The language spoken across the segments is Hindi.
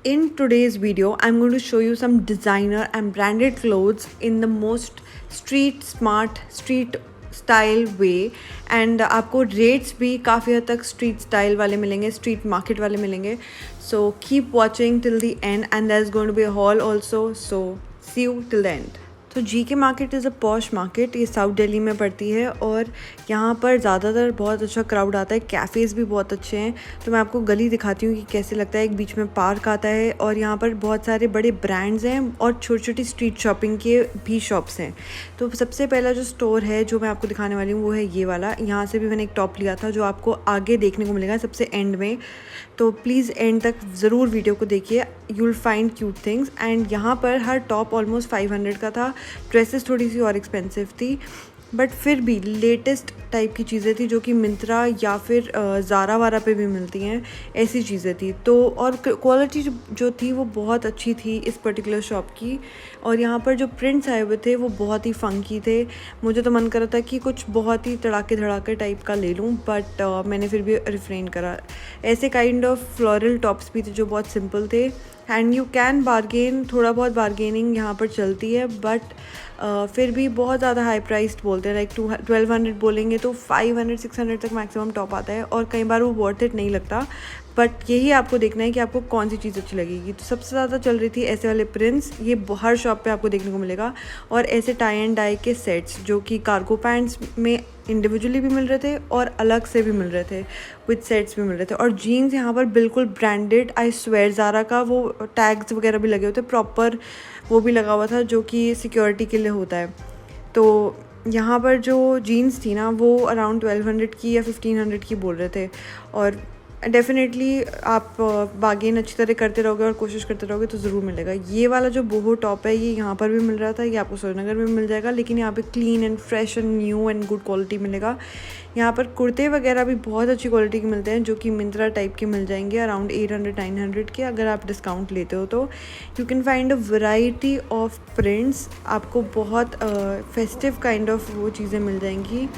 in today's video, I'm going to show you some designer and branded clothes in the most street smart, street style way and आपको रेट्स भी काफ़ी हद तक स्ट्रीट स्टाइल वाले मिलेंगे, स्ट्रीट मार्केट वाले मिलेंगे. So keep watching till the end and there is going to be a haul also. So see you till the end. तो GK market is a posh market. ये साउथ दिल्ली में पड़ती है और यहाँ पर ज़्यादातर बहुत अच्छा क्राउड आता है. कैफ़ेज़ भी बहुत अच्छे हैं. तो मैं आपको गली दिखाती हूँ कि कैसे लगता है. एक बीच में पार्क आता है और यहाँ पर बहुत सारे बड़े ब्रांड्स हैं और छोटी छोटी स्ट्रीट शॉपिंग के भी शॉप्स हैं. तो सबसे पहला जो स्टोर है जो मैं आपको दिखाने वाली हूँ वो है ये वाला. यहाँ से भी मैंने एक टॉप लिया था जो आपको आगे देखने को मिलेगा सबसे एंड में. तो प्लीज़ एंड तक ज़रूर वीडियो को देखिए. You will find cute things. And यहाँ पर हर टॉप ऑलमोस्ट 500 का था. ड्रेसेस थोड़ी सी और एक्सपेंसिव थी बट फिर भी लेटेस्ट टाइप की चीज़ें थी जो कि मिंत्रा या फिर ज़ारा वारा पे भी मिलती हैं. ऐसी चीज़ें थी. तो और क्वालिटी जो थी वो बहुत अच्छी थी इस पर्टिकुलर शॉप की. और यहाँ पर जो प्रिंट्स आए हुए थे वो बहुत ही फंकी थे. मुझे तो मन कर रहा था कि कुछ बहुत ही तड़ाके धड़ाके टाइप का ले लूँ बट मैंने फिर भी रिफ्रेन करा. ऐसे काइंड ऑफ फ्लोरल टॉप्स भी थे जो बहुत सिंपल थे. एंड यू कैन बार्गेन, थोड़ा बहुत बार्गेनिंग यहाँ पर चलती है बट फिर भी बहुत ज़्यादा हाई प्राइस्ड बोलते हैं. लाइक 1200 बोलेंगे तो 500-600 तक मैक्सिमम टॉप आता है और कई बार वो वर्थ इट नहीं लगता. बट यही आपको देखना है कि आपको कौन सी चीज़ अच्छी लगेगी. तो सबसे ज़्यादा चल रही थी ऐसे वाले प्रिंट्स. ये हर शॉप पे आपको देखने को मिलेगा. और ऐसे टाई एंड डाई के सेट्स जो कि कार्गो पैंट्स में इंडिविजुअली भी मिल रहे थे और अलग से भी मिल रहे थे, विद सेट्स भी मिल रहे थे. और जीन्स यहाँ पर बिल्कुल ब्रांडेड, आई स्वेयर ज़ारा का वो टैग्स वगैरह भी लगे होते, प्रॉपर वो भी लगा हुआ था जो कि सिक्योरिटी के लिए होता है. तो यहाँ पर जो जीन्स थी ना वो अराउंड 1200 की या 1500 की बोल रहे थे. और डेफिनेटली आप बार्गेन अच्छी तरह करते रहोगे और कोशिश करते रहोगे तो ज़रूर मिलेगा. ये वाला जो बोहो टॉप है ये यहाँ पर भी मिल रहा था. ये आपको श्रीनगर में मिल जाएगा लेकिन यहाँ पे clean and fresh and new and good quality मिलेगा. यहाँ पर कुर्ते वगैरह भी बहुत अच्छी क्वालिटी के मिलते हैं जो कि मिंत्रा टाइप के मिल जाएंगे अराउंड 800-900 के. अगर आप डिस्काउंट लेते हो तो you can find a variety of prints. आपको बहुत फेस्टिव काइंड ऑफ वो चीज़ें मिल जाएंगी.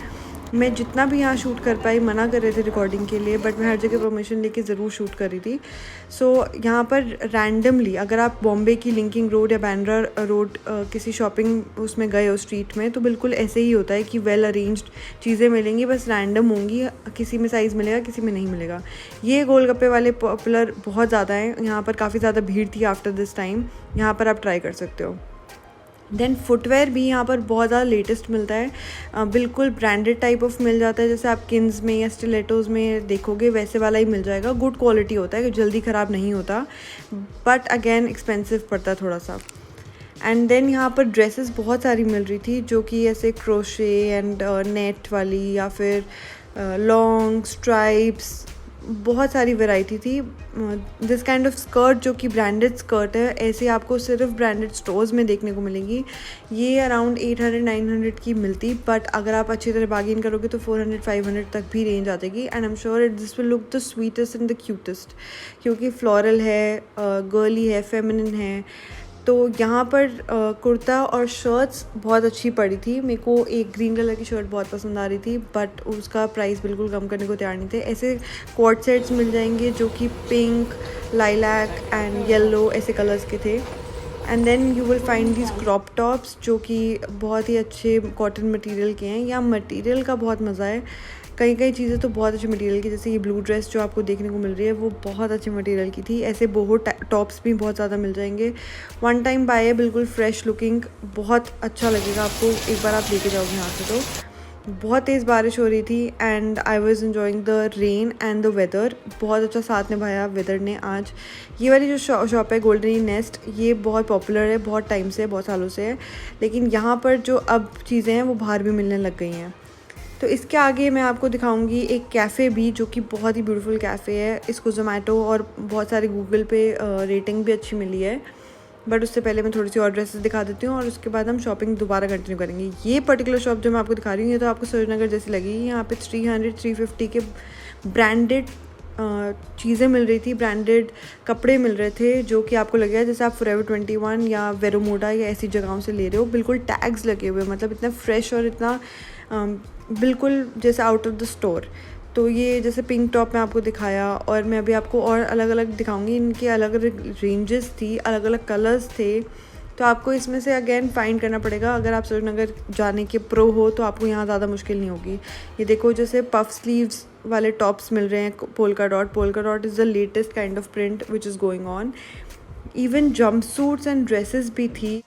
मैं जितना भी यहाँ शूट कर पाई, मना कर रहे थे रिकॉर्डिंग के लिए बट मैं हर जगह परमिशन लेके ज़रूर शूट कर रही थी. सो यहाँ पर रैंडमली अगर आप बॉम्बे की लिंकिंग रोड या बैंड्रा रोड किसी शॉपिंग उसमें गए हो स्ट्रीट में तो बिल्कुल ऐसे ही होता है कि वेल अरेंज्ड चीज़ें मिलेंगी. बस रैंडम होंगी, किसी में साइज़ मिलेगा किसी में नहीं मिलेगा. ये गोलगप्पे वाले पॉपुलर बहुत ज़्यादा हैं यहाँ पर. काफ़ी ज़्यादा भीड़ थी आफ्टर दिस टाइम. यहाँ पर आप ट्राई कर सकते हो. देन फुटवेयर भी यहाँ पर बहुत ज़्यादा लेटेस्ट मिलता है. बिल्कुल ब्रांडेड टाइप ऑफ मिल जाता है. जैसे आप किन्स में या स्टिलेटोज़ में देखोगे वैसे वाला ही मिल जाएगा. गुड क्वालिटी होता है, जल्दी ख़राब नहीं होता बट अगेन एक्सपेंसिव पड़ता है थोड़ा सा. एंड देन यहाँ पर ड्रेसेस बहुत सारी मिल रही थी जो कि ऐसे क्रोशे एंड नेट वाली या फिर लॉन्ग स्ट्राइप्स, बहुत सारी वैरायटी थी. दिस काइंड ऑफ स्कर्ट जो कि ब्रांडेड स्कर्ट है ऐसे आपको सिर्फ ब्रांडेड स्टोर्स में देखने को मिलेंगी. ये अराउंड 800-900 की मिलती बट अगर आप अच्छी तरह बार्गेन करोगे तो 400-500 तक भी रेंज आ जाएगी. And I am sure this will look the sweetest and the cutest क्योंकि फ्लोरल है, गर्ली है, फेमिनिन है. तो यहाँ पर कुर्ता और शर्ट्स बहुत अच्छी पड़ी थी. मेरे को एक ग्रीन कलर की शर्ट बहुत पसंद आ रही थी बट उसका प्राइस बिल्कुल कम करने को तैयार नहीं थे. ऐसे क्वाड सेट्स मिल जाएंगे जो कि पिंक, लाइलैक एंड येलो ऐसे कलर्स के थे. And then you will find these crop tops जो कि बहुत ही अच्छे कॉटन मटेरियल के हैं. यहाँ मटेरियल का बहुत मज़ा है. कई चीज़ें तो बहुत अच्छे मटेरियल की, जैसे ये ब्लू ड्रेस जो आपको देखने को मिल रही है वो बहुत अच्छे मटेरियल की थी. ऐसे बोहो टॉप्स भी बहुत ज़्यादा मिल जाएंगे. वन टाइम बाय है, बिल्कुल फ्रेश लुकिंग, बहुत अच्छा लगेगा आपको. एक बार आप लेके जाओगे यहाँ से. तो बहुत तेज़ बारिश हो रही थी and I was enjoying the rain and the weather. बहुत अच्छा साथ निभाया वेदर ने आज. ये वाली जो शॉप है गोल्डन नेस्ट, ये बहुत पॉपुलर है, बहुत टाइम से, बहुत सालों से है. लेकिन यहाँ पर जो अब चीज़ें हैं वो बाहर भी मिलने लग गई हैं. तो इसके आगे मैं आपको दिखाऊंगी एक कैफ़े भी जो कि बहुत ही ब्यूटीफुल कैफ़े है. इसको जोमेटो और बहुत सारे गूगल पे रेटिंग भी अच्छी मिली है. बट उससे पहले मैं थोड़ी सी और ड्रेसेस दिखा देती हूँ और उसके बाद हम शॉपिंग दोबारा कंटिन्यू करेंगे. ये पर्टिकुलर शॉप जो मैं आपको दिखा रही हूँ ये तो आपको श्रीनगर जैसी लगेगी. यहाँ पे 300-350 के ब्रांडेड चीज़ें मिल रही थी, ब्रांडेड कपड़े मिल रहे थे जो कि आपको लगेगा जैसे आप फोrever 21 या वेरोमोडा या ऐसी जगहों से ले रहे हो. बिल्कुल टैग्स लगे हुए, मतलब इतना फ्रेश और इतना बिल्कुल जैसे आउट ऑफ द स्टोर. तो ये जैसे पिंक टॉप मैं आपको दिखाया, और मैं अभी आपको और अलग अलग दिखाऊंगी। इनके अलग अलग रेंजेस थी, अलग अलग कलर्स थे, तो आपको इसमें से अगेन फाइंड करना पड़ेगा। अगर आप श्रीनगर जाने के प्रो हो तो आपको यहाँ ज़्यादा मुश्किल नहीं होगी। ये देखो जैसे पफ स्लीव्स वाले टॉप्स मिल रहे हैं, polka dot is the latest kind of print which is going on. Even jump suits and dresses भी थी।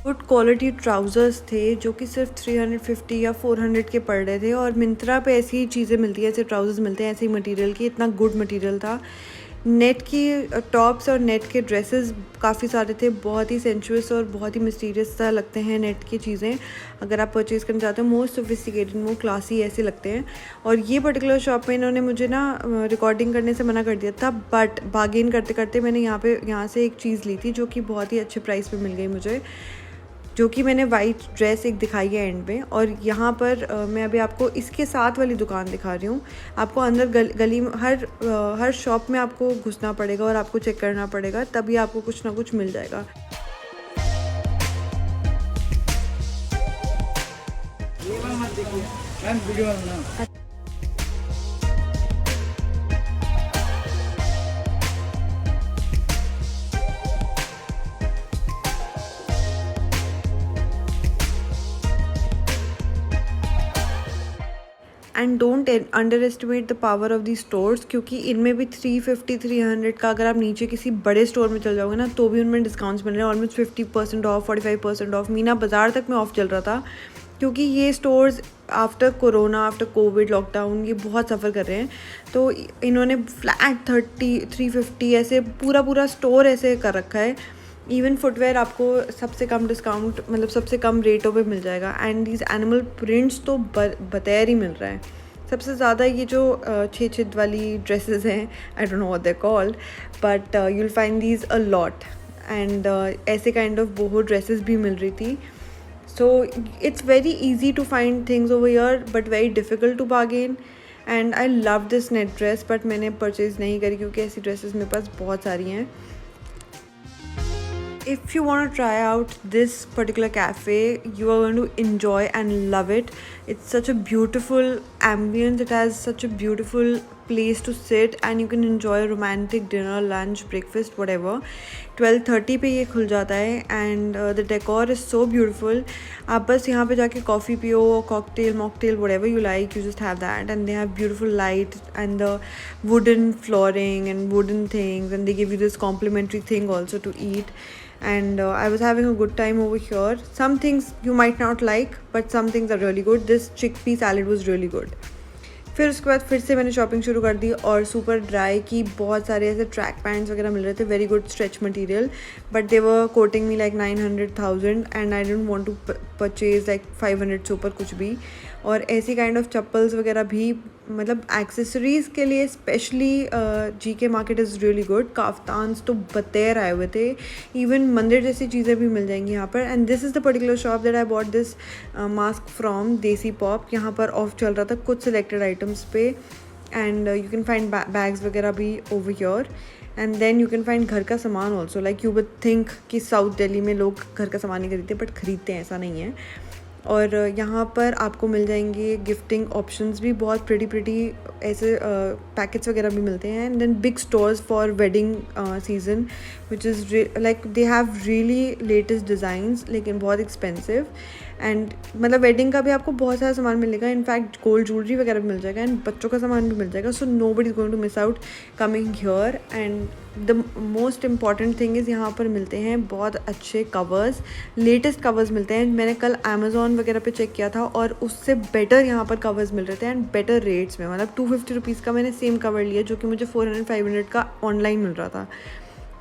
गुड क्वालिटी ट्राउज़र्स थे जो कि सिर्फ 350 या 400 के पड़ रहे थे, और मिंत्रा पे ऐसी ही चीज़ें मिलती हैं, ऐसे ट्राउज़र्स मिलते हैं ऐसे ही मटेरियल की। इतना गुड मटेरियल था। नेट की टॉप्स और नेट के ड्रेसेस काफ़ी सारे थे, बहुत ही सेंचुअस और बहुत ही मिस्टीरियस सा लगते हैं नेट की चीज़ें। अगर आप परचेज़ करना चाहते हो, मोस्ट सोफिस्टिकेटेड, वो क्लासी ऐसे लगते हैं। और ये पर्टिकुलर शॉप में इन्होंने मुझे ना रिकॉर्डिंग करने से मना कर दिया था, बट बार्गेन करते करते मैंने यहाँ से एक चीज़ ली थी जो कि बहुत ही अच्छे प्राइस पे मिल गई मुझे, जो कि मैंने वाइट ड्रेस एक दिखाई है एंड में। और यहाँ पर मैं अभी आपको इसके साथ वाली दुकान दिखा रही हूँ। आपको अंदर गली में हर शॉप में आपको घुसना पड़ेगा और आपको चेक करना पड़ेगा, तभी आपको कुछ ना कुछ मिल जाएगा। And don't under estimate the power of the stores, क्योंकि इनमें भी 350-300 का, अगर आप नीचे किसी बड़े स्टोर में चल जाओगे ना तो भी उनमें डिस्काउंट्स मिल रहे हैं। ऑलमोस्ट 50% ऑफ, 45% ऑफ, मीना बाज़ार तक में ऑफ चल रहा था। क्योंकि ये stores after corona, after Covid lockdown, ये बहुत सफ़र कर रहे हैं। तो इन्होंने फ्लैट 30-350 ऐसे पूरा स्टोर ऐसे कर रखा है। इवन फुटवेयर आपको सबसे कम डिस्काउंट, मतलब सबसे कम रेटों पे मिल जाएगा। एंड दीज एनिमल प्रिंट्स तो बतैर ही मिल रहा है। सबसे ज़्यादा ये जो छेद वाली ड्रेसेस हैं, I don't know what they called, but you will find these a lot. And ऐसे काइंड ऑफ बोहो ड्रेसेस भी मिल रही थी। So it's very easy to find things over here, but very difficult to bargain. And I love this net dress, but मैंने परचेज़ नहीं करी क्योंकि ऐसी ड्रेसेस मेरे पास बहुत सारी हैं। If you want to try out this particular cafe, you are going to enjoy and love it. It's such a beautiful ambience. It has such a beautiful place to sit and you can enjoy a romantic dinner, lunch, breakfast, whatever. 12:30 पे ये खुल जाता है and the decor is so beautiful. आप बस यहाँ पे जाके कॉफ़ी पियो, cocktail, mocktail, whatever you like, you just have that. And they have beautiful light and the wooden flooring and wooden things, and they give you this complimentary thing also to eat. And I was having a good time over here. Some things you might not like, but some things are really good. This chickpea salad was really good. फिर उसके बाद फिर से मैंने शॉपिंग शुरू कर दी, और सुपर ड्राई की बहुत सारे ऐसे ट्रैक पैंट्स वगैरह मिल रहे थे, very good stretch material, but they were quoting me like 900,000 and I don't want to purchase like 500 से ऊपर कुछ भी। और ऐसी काइंड ऑफ चप्पल्स वगैरह भी, मतलब एक्सेसरीज़ के लिए specially GK market is really good. Kaftans तो बतेर आए हुए थे, इवन मंदिर जैसी चीज़ें भी मिल जाएंगी यहाँ पर। And this is the particular shop that I bought this mask from, Desi Pop. यहाँ पर ऑफ चल रहा था कुछ सिलेक्टेड आइटम्स पे, and you can find bags वगैरह भी over here. And then you can find घर का सामान also, like you would think कि साउथ दिल्ली में लोग घर का सामान नहीं खरीदते, बट खरीदते हैं, ऐसा नहीं है। और यहाँ पर आपको मिल जाएंगे गिफ्टिंग ऑप्शंस भी, बहुत प्रिटी ऐसे पैकेट्स वगैरह भी मिलते हैं। And then big stores for wedding season which is like they have really latest designs, लेकिन बहुत एक्सपेंसिव। एंड मतलब वेडिंग का भी आपको बहुत सारा सामान मिलेगा, इनफैक्ट गोल्ड ज्वेलरी वगैरह भी मिल जाएगा, एंड बच्चों का सामान भी मिल जाएगा। So nobody is going to miss out coming here. And the most important thing is यहाँ पर मिलते हैं बहुत अच्छे कवर्स, लेटेस्ट कवर्स मिलते हैं। मैंने कल अमेज़ॉन वगैरह पे चेक किया था और उससे बेटर यहाँ पर कवर्स मिल रहे थे, एंड बेटर रेट्स में। मतलब 250 रुपीज़ का मैंने सेम कवर लिया जो कि मुझे 400-500 का ऑनलाइन मिल रहा था।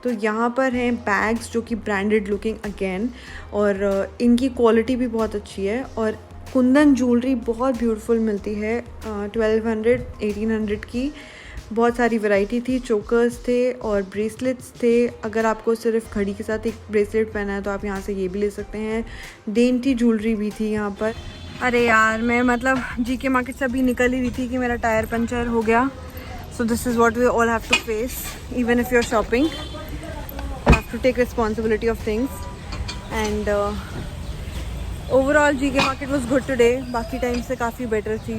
तो यहाँ पर हैं बैग्स जो कि ब्रांडेड लुकिंग अगेन, और इनकी क्वालिटी भी बहुत अच्छी है। और कुंदन ज्वेलरी बहुत ब्यूटीफुल मिलती है, 1200-1800 की। बहुत सारी वैरायटी थी, चोकर्स थे और ब्रेसलेट्स थे। अगर आपको सिर्फ घड़ी के साथ एक ब्रेसलेट पहना है तो आप यहाँ से ये भी ले सकते हैं। डेंटी ज्वेलरी भी थी यहाँ पर। अरे यार, मैं मतलब जीके मार्केट से अभी निकल ही रही थी कि मेरा टायर पंचर हो गया। So this is what we all have to face, even if you are shopping, you have to take responsibility of things. And overall GK market was good today, बाकी टाइम से काफ़ी बेटर थी।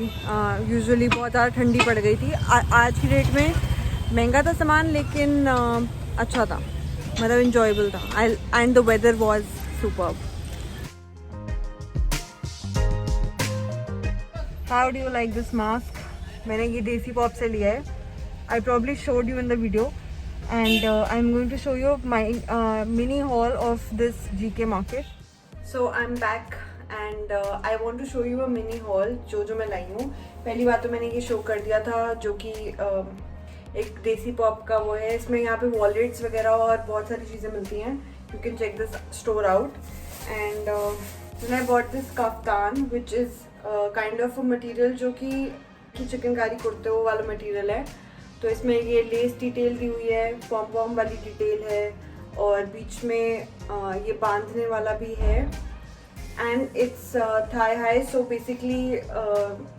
यूजुअली बहुत ज़्यादा ठंडी पड़ गई थी। आज की डेट में महंगा था सामान, लेकिन अच्छा था, मतलब इंजॉयबल था। And the weather was superb. How do you like this mask? मैंने ये देसी पॉप से लिया है। I probably showed you in the video and I am going to show you my mini haul of this GK market. So I am back and I want to show you a mini haul जो मैं लाई हूँ। पहली बात तो मैंने ये शो कर दिया था, जो कि एक देसी पॉप का वो है। इसमें यहाँ पे वॉलेट्स वगैरह और बहुत सारी चीज़ें मिलती हैं। You can check this store out. And I bought this kaftan which is kind of a material जो कि चिकनकारी कुर्ते वाला मटीरियल है। तो इसमें ये लेस डिटेल दी हुई है, पॉम पॉम वाली डिटेल है और बीच में ये बांधने वाला भी है। And it's thigh high, so basically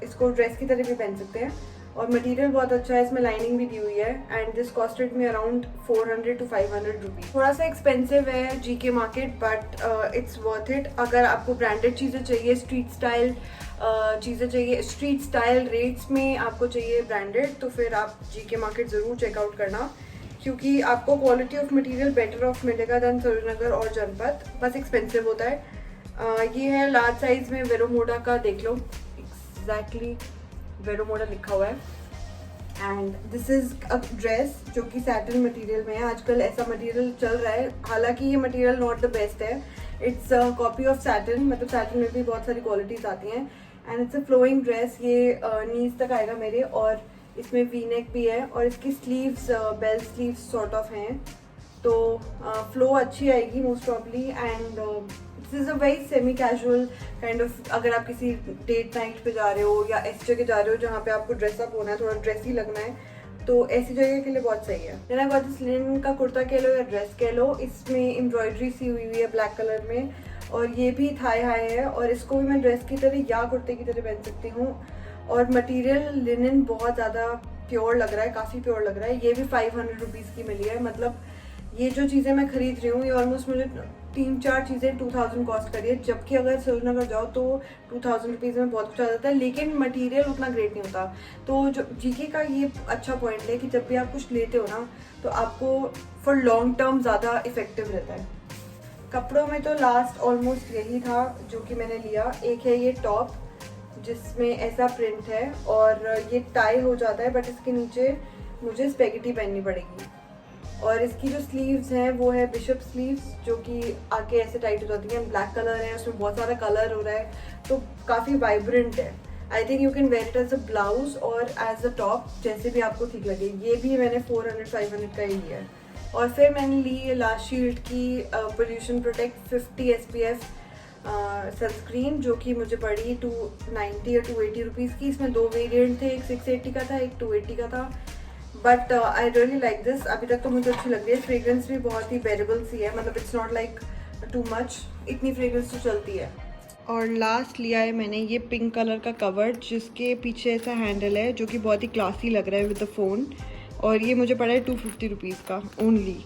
इसको ड्रेस की तरह भी पहन सकते हैं। और मटेरियल बहुत अच्छा है, इसमें लाइनिंग भी दी हुई है। And this costed me around 400 to 500 rupees. थोड़ा सा एक्सपेंसिव है GK market, but it's worth it. अगर आपको ब्रांडेड चीज़ें चाहिए, स्ट्रीट स्टाइल चीज़ें चाहिए, स्ट्रीट स्टाइल रेट्स में आपको चाहिए ब्रांडेड, तो फिर आप जीके मार्केट ज़रूर चेकआउट करना, क्योंकि आपको quality of material better of मिलेगा दैन सरूरनगर और जनपद। बस एक्सपेंसिव होता है। ये है लार्ज साइज में वेरोमोडा का, देख लो एग्जैक्टली वेरोमोडा लिखा हुआ है। And this is a dress जो कि सैटिन मटेरियल में है। आजकल ऐसा मटेरियल चल रहा है, हालांकि ये मटेरियल नॉट द बेस्ट है। It's a copy of satin, मतलब सैटिन में भी बहुत सारी क्वालिटीज़ आती हैं। And it's a flowing dress, ये नीज तक आएगा मेरे, और इसमें वी नेक भी है और इसकी sleeves bell sleeves sort of हैं, तो फ्लो अच्छी आएगी most probably. And this is a very semi casual kind of, अगर आप किसी डेट नाइट पे जा रहे हो या ऐसी जगह जा रहे हो जहाँ पे आपको ड्रेसअप होना है, थोड़ा ड्रेसी लगना है, तो ऐसी जगह के लिए बहुत सही है। Then I got this linen का कुर्ता कह लो या ड्रेस कह लो, इसमें एम्ब्रॉयडरी सी हुई है ब्लैक कलर में, और ये भी थाई हाई है। और इसको भी मैं ड्रेस की तरह या कुर्ते की तरह पहन सकती हूँ। और मटेरियल लिनन बहुत ज़्यादा प्योर लग रहा है, काफ़ी प्योर लग रहा है। ये भी 500 रुपीज़ की मिली है। मतलब ये जो चीज़ें मैं खरीद रही हूँ, ये ऑलमोस्ट मुझे 3-4 चीज़ें 2000 कॉस्ट करी है, जबकि अगर सरूरनगर जाओ तो 2000 रुपीज़ में बहुत कुछ आ जाता है, लेकिन मटेरियल उतना ग्रेट नहीं होता। तो जो जीके का ये अच्छा पॉइंट है कि जब भी आप कुछ लेते हो ना, तो आपको फॉर लॉन्ग टर्म ज़्यादा इफेक्टिव रहता है। कपड़ों में तो लास्ट ऑलमोस्ट यही था जो कि मैंने लिया। एक है ये टॉप जिसमें ऐसा प्रिंट है और ये टाई हो जाता है, बट इसके नीचे मुझे स्पेगेटी पहननी पड़ेगी। और इसकी जो स्लीव्स हैं वो है बिशप स्लीव्स, जो कि आके ऐसे टाइट हो जाती हैं। ब्लैक कलर है, उसमें बहुत सारा कलर हो रहा है, तो काफ़ी वाइब्रेंट है। I think you can wear it as a blouse और एज अ टॉप, जैसे भी आपको ठीक लगे। ये भी मैंने 400-500 का ही लिया है। और फिर मैंने ली लास्ट शील्ड की पोल्यूशन प्रोटेक्ट 50 SPF सनस्क्रीन, जो कि मुझे पड़ी 290 या 280 रुपीज़ की। इसमें 2 वेरिएंट थे, एक 680 का था, एक 280 का था। But I really like this. अभी तक तो मुझे अच्छी लग रही है। फ्रेग्रेंस भी बहुत ही बेरेबल सी है, मतलब it's not like too much, इतनी फ्रेग्रेंस तो चलती है। और लास्ट लिया है मैंने ये पिंक कलर का कवर, जिसके पीछे ऐसा हैंडल है जो कि बहुत ही क्लासी लग रहा है विद द फ़ोन। और ये मुझे पड़ा है 250 रुपीज़ का only,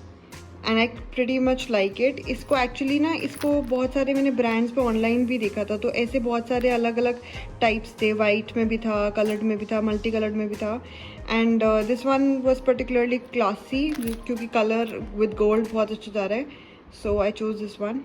and I pretty much like it. इसको एक्चुअली ना, इसको बहुत सारे मैंने ब्रांड्स पे ऑनलाइन भी देखा था, तो ऐसे बहुत सारे अलग अलग टाइप्स थे। वाइट में भी था, कलर्ड में भी था, मल्टी कलर्ड में भी था। And this one was particularly classy, क्योंकि कलर विद गोल्ड बहुत अच्छा जा रहा है, सो आई चूज़ दिस वन।